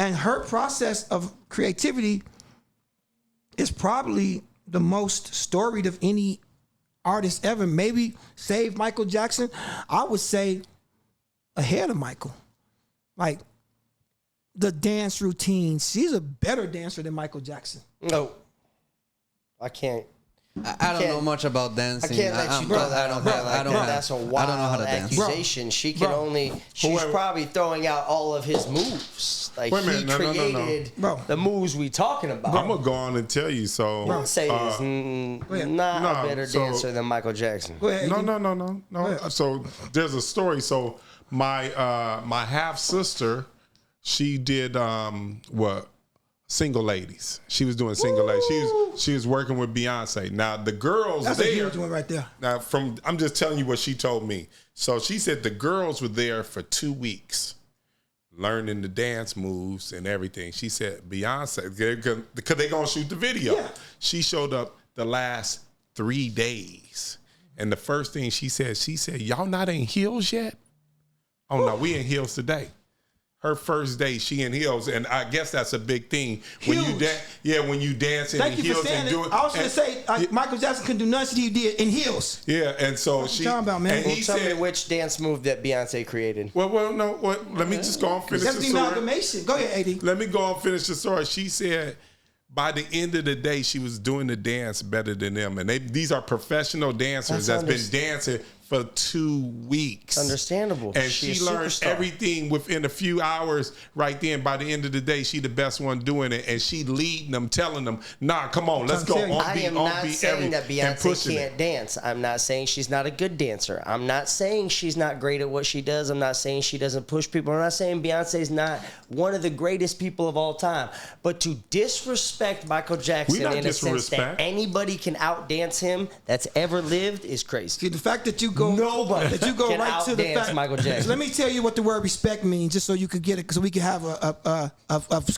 And her process of creativity is probably the most storied of any artist ever. Maybe save Michael Jackson. I would say ahead of Michael. Like the dance routines. She's a better dancer than Michael Jackson. No. I can't. I don't know much about dancing. I can't let you throw that out there like that. That's a wild accusation. She can only. She's probably throwing out all of his moves. Like he created the moves we talking about. I'm gonna go on and tell you. So Beyoncé is not a better dancer than Michael Jackson. No. So there's a story. So my half sister, she did Single Ladies. She was doing Single Ladies. She was working with Beyonce. Now the girls That's a huge one right there. Now I'm just telling you what she told me. So she said the girls were there for 2 weeks, learning the dance moves and everything. She said Beyonce, because they're gonna shoot the video. Yeah. She showed up the last 3 days, and the first thing she said, "Y'all not in heels yet?" Oh no, we in heels today. Her first day, she in heels, and I guess that's a big thing. When you dance in heels and do it. I was going to say, Michael Jackson couldn't do nothing he did in heels. Yeah, and so she. Talking about, man. And tell me which dance move that Beyonce created. Well, no. Let me just go and finish the story. That's the amalgamation. Go ahead, AD. Let me go and finish the story. She said, by the end of the day, she was doing the dance better than them, and these are professional dancers that's been dancing for 2 weeks. Understandable. And she learned everything within a few hours right then. By the end of the day, she the best one doing it. And she leading them, telling them, nah, come on, let's go. I am not saying that Beyonce can't dance. I'm not saying she's not a good dancer. I'm not saying she's not great at what she does. I'm not saying she doesn't push people. I'm not saying Beyonce's not one of the greatest people of all time. But to disrespect Michael Jackson in a sense that anybody can outdance him that's ever lived is crazy. See, the fact that you go Nobody that you go can right to the fact. Michael Jackson. So let me tell you what the word respect means, just so you could get it, so we can have a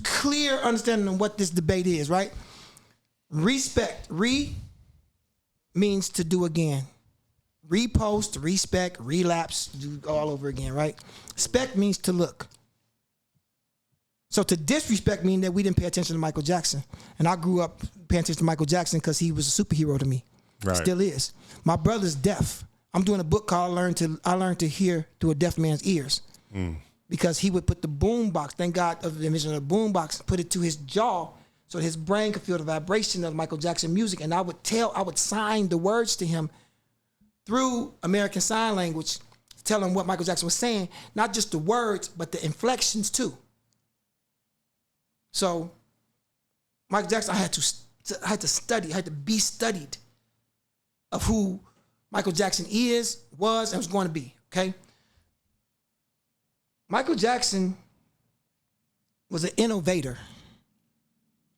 clear understanding of what this debate is. Right? Respect. Means to do again. Repost, respect, relapse, do all over again. Right? Spect means to look. So to disrespect means that we didn't pay attention to Michael Jackson, and I grew up paying attention to Michael Jackson because he was a superhero to me. Right. Still is. My brother's deaf. I'm doing a book called I Learned to Hear Through a Deaf Man's Ears. Because he would put the boom box, thank God of the invention of the boom box, put it to his jaw so his brain could feel the vibration of Michael Jackson music. And I would sign the words to him through American Sign Language, tell him what Michael Jackson was saying, not just the words, but the inflections too. So Michael Jackson, I had to study, I had to be studied of who Michael Jackson was, and was going to be, okay? Michael Jackson was an innovator.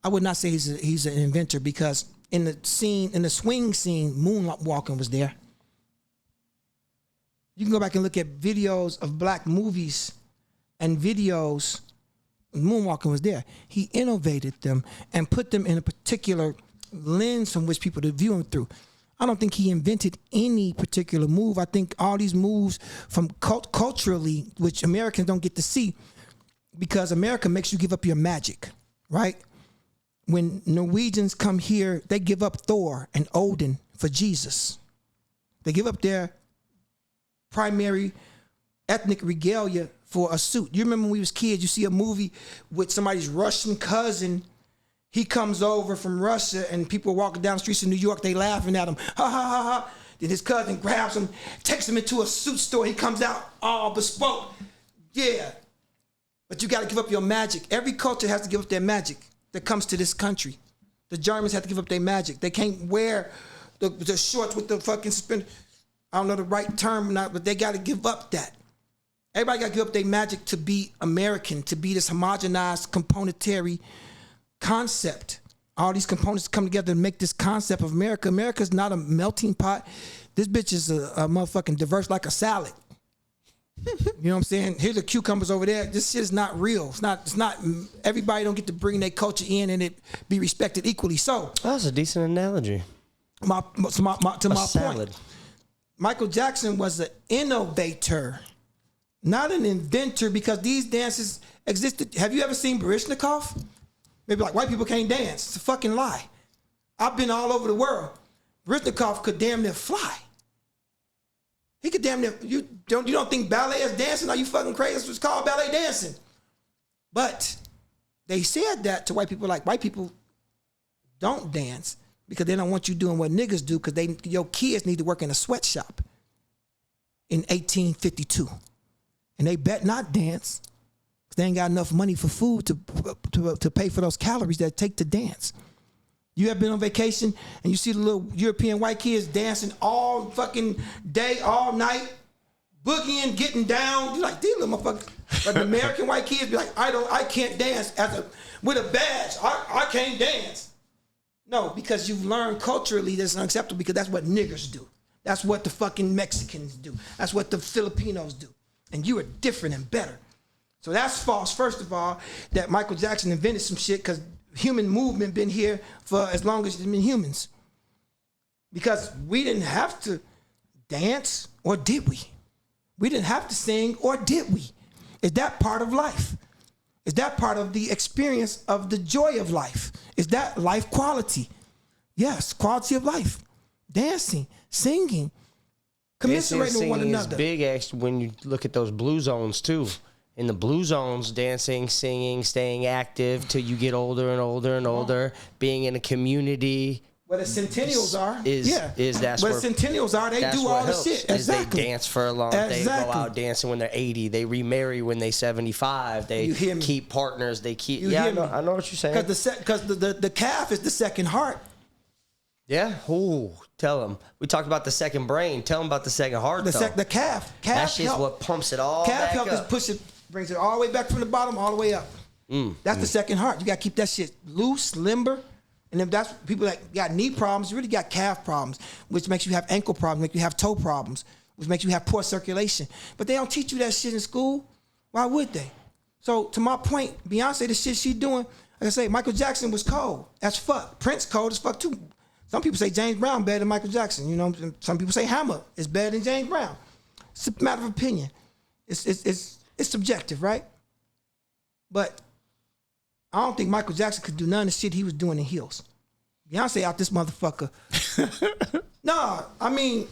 I would not say he's an inventor, because in the swing scene, moonwalking was there. You can go back and look at videos of black movies and videos. Moonwalking was there. He innovated them and put them in a particular lens from which people to view him through. I don't think he invented any particular move. I think all these moves from culturally, which Americans don't get to see, because America makes you give up your magic, right? When Norwegians come here, they give up Thor and Odin for Jesus. They give up their primary ethnic regalia for a suit. You remember when we was kids, you see a movie with somebody's Russian cousin. He comes over from Russia and people walking down the streets of New York, they laughing at him. Ha, ha, ha, ha. Then his cousin grabs him, takes him into a suit store. He comes out all bespoke. Yeah. But you got to give up your magic. Every culture has to give up their magic that comes to this country. The Germans have to give up their magic. They can't wear the shorts with the fucking suspender. I don't know the right term or not, but they got to give up that. Everybody got to give up their magic to be American, to be this homogenized, componentary concept. All these components come together to make this concept of America. America's not a melting pot. This bitch is a motherfucking diverse like a salad. You know what I'm saying? Here the cucumbers over there. This shit is not real. It's not. Everybody don't get to bring their culture in and it be respected equally. So that's a decent analogy. To my point, Michael Jackson was an innovator. not an inventor, because these dances existed. Have you ever seen Baryshnikov? Maybe like white people can't dance. It's a fucking lie. I've been all over the world. Baryshnikov could damn near fly. He could damn near. You don't think ballet is dancing? Are you fucking crazy? That's what's called ballet dancing. But they said that to white people, like white people don't dance because they don't want you doing what niggas do, because your kids need to work in a sweatshop in 1852. And they bet not dance because they ain't got enough money for food to pay for those calories that it take to dance. You have been on vacation and you see the little European white kids dancing all fucking day, all night, boogieing, getting down. You're like, these little motherfuckers. But the American white kids be like, I can't dance with a badge. I can't dance. No, because you've learned culturally that's unacceptable, because that's what niggers do. That's what the fucking Mexicans do. That's what the Filipinos do. And you are different and better. So that's false, first of all, that Michael Jackson invented some shit, because human movement been here for as long as there's been humans. Because we didn't have to dance, or did we? We didn't have to sing, or did we? Is that part of life? Is that part of the experience of the joy of life? Is that life quality? Yes, quality of life. Dancing, singing, commiserating with one another. Is big actually when you look at those blue zones too. In the blue zones, dancing, singing, staying active till you get older and older and older, being in a community. Where the centennials are, that's where the centennials are, they do all the shit. Exactly. They dance for a long. They go out dancing when they're 80. They remarry when they're 75. They keep partners. They keep. I know what you're saying. Because the calf is the second heart. Yeah. Ooh, tell them. We talked about the second brain. Tell them about the second heart. The calf. That shit's what pumps it all. Calf back help up. just push it, brings it all the way back from the bottom, all the way up. That's the second heart. You got to keep that shit loose, limber. And if that's people that got knee problems, you really got calf problems, which makes you have ankle problems, make you have toe problems, which makes you have poor circulation. But they don't teach you that shit in school. Why would they? So to my point, Beyonce, the shit she doing, like I say, Michael Jackson was cold as fuck. Prince cold as fuck too. Some people say James Brown better than Michael Jackson. You know, some people say Hammer is better than James Brown. It's a matter of opinion. It's subjective, right? But I don't think Michael Jackson could do none of the shit he was doing in heels. Beyonce out this motherfucker. No, I mean,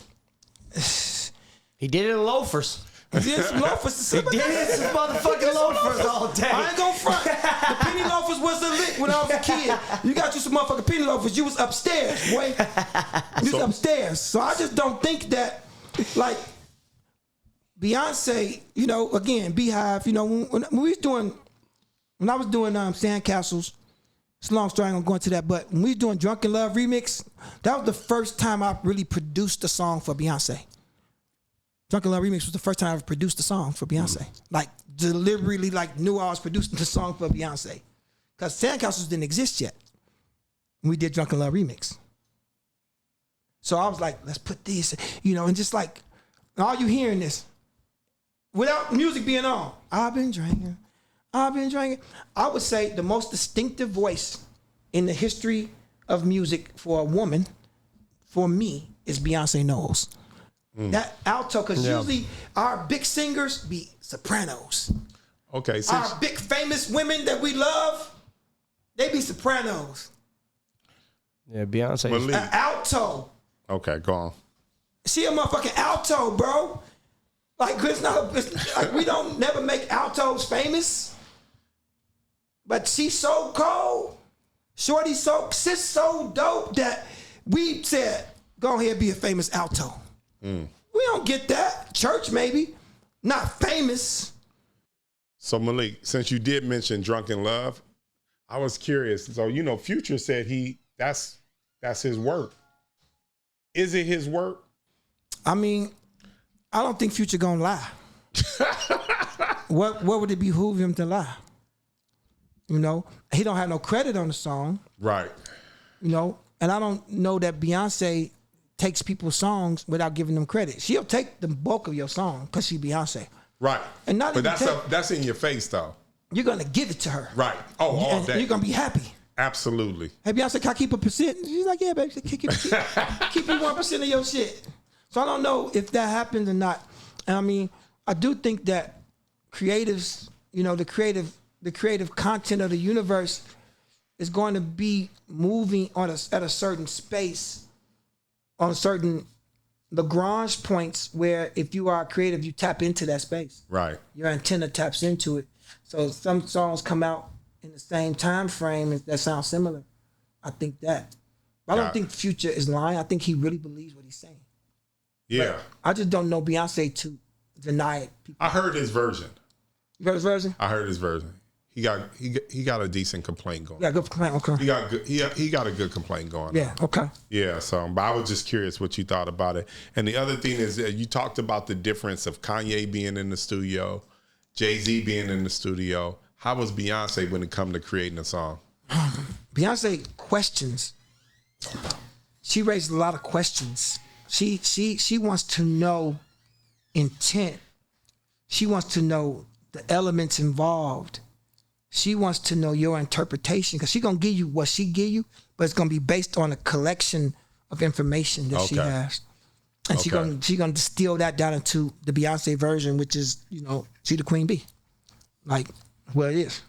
he did it in loafers. He did some loafers. He did some motherfucking loafers all day. I ain't gonna front. The penny loafers was the lick when I was a kid. You got you some motherfucking penny loafers. You was upstairs, boy. You was upstairs. So I just don't think that, like, Beyonce, you know, again, Beehive, you know, when I was doing Sandcastles, it's a long story, I ain't gonna go into that, but when we was doing Drunken Love Remix, that was the first time I really produced a song for Beyonce. Drunken Love Remix was the first time I ever produced a song for Beyonce. Like, deliberately, like, knew I was producing the song for Beyonce. Because Sandcastles didn't exist yet when we did Drunken Love Remix. So I was like, let's put this, you know, and just like, all you hearing this, without music being on, I've been drinking. I would say the most distinctive voice in the history of music for a woman, for me, is Beyonce Knowles. That alto, because usually our big singers be sopranos. Okay. Our big famous women that we love, they be sopranos. Yeah, Beyonce. An alto. Okay, go on. She a motherfucking alto, bro. Like, like we don't never make altos famous. But she's so cold. Shorty's so dope that we said, go ahead and be a famous alto. We don't get that. Church, maybe. Not famous. So, Malik, since you did mention Drunken Love, I was curious. So, you know, Future said that's his work. Is it his work? I mean, I don't think Future gonna lie. What would it behoove him to lie? You know, he don't have no credit on the song. Right. You know, and I don't know that Beyonce takes people's songs without giving them credit. She'll take the bulk of your song because she Beyonce. Right. And not but that's in your face, though. You're going to give it to her. Right. Oh, all day. You're going to be happy. Absolutely. Hey, Beyonce, can I keep 1%? She's like, yeah, baby. Keep you 1% of your shit. So I don't know if that happens or not. And I mean, I do think that creatives, you know, the creative content of the universe is going to be moving at a certain space, on certain Lagrange points where if you are creative, you tap into that space. Right. Your antenna taps into it. So some songs come out in the same time frame that sound similar. I think that. I don't think Future is lying. I think he really believes what he's saying. Yeah. But I just don't know Beyonce to deny it. I heard his version. You heard his version? I heard his version. He got a decent complaint going. Yeah, good complaint. Okay. He got a good complaint going. Yeah. Okay. Yeah. So, but I was just curious what you thought about it. And the other thing is that you talked about the difference of Kanye being in the studio, Jay-Z being in the studio. How was Beyonce when it come to creating a song? Beyonce questions. She raised a lot of questions. She wants to know intent. She wants to know the elements involved. She wants to know your interpretation because she's gonna give you what she give you, but it's gonna be based on a collection of information that she has, and she gonna distill that down into the Beyonce version, which is, you know, she the queen bee, like what it is.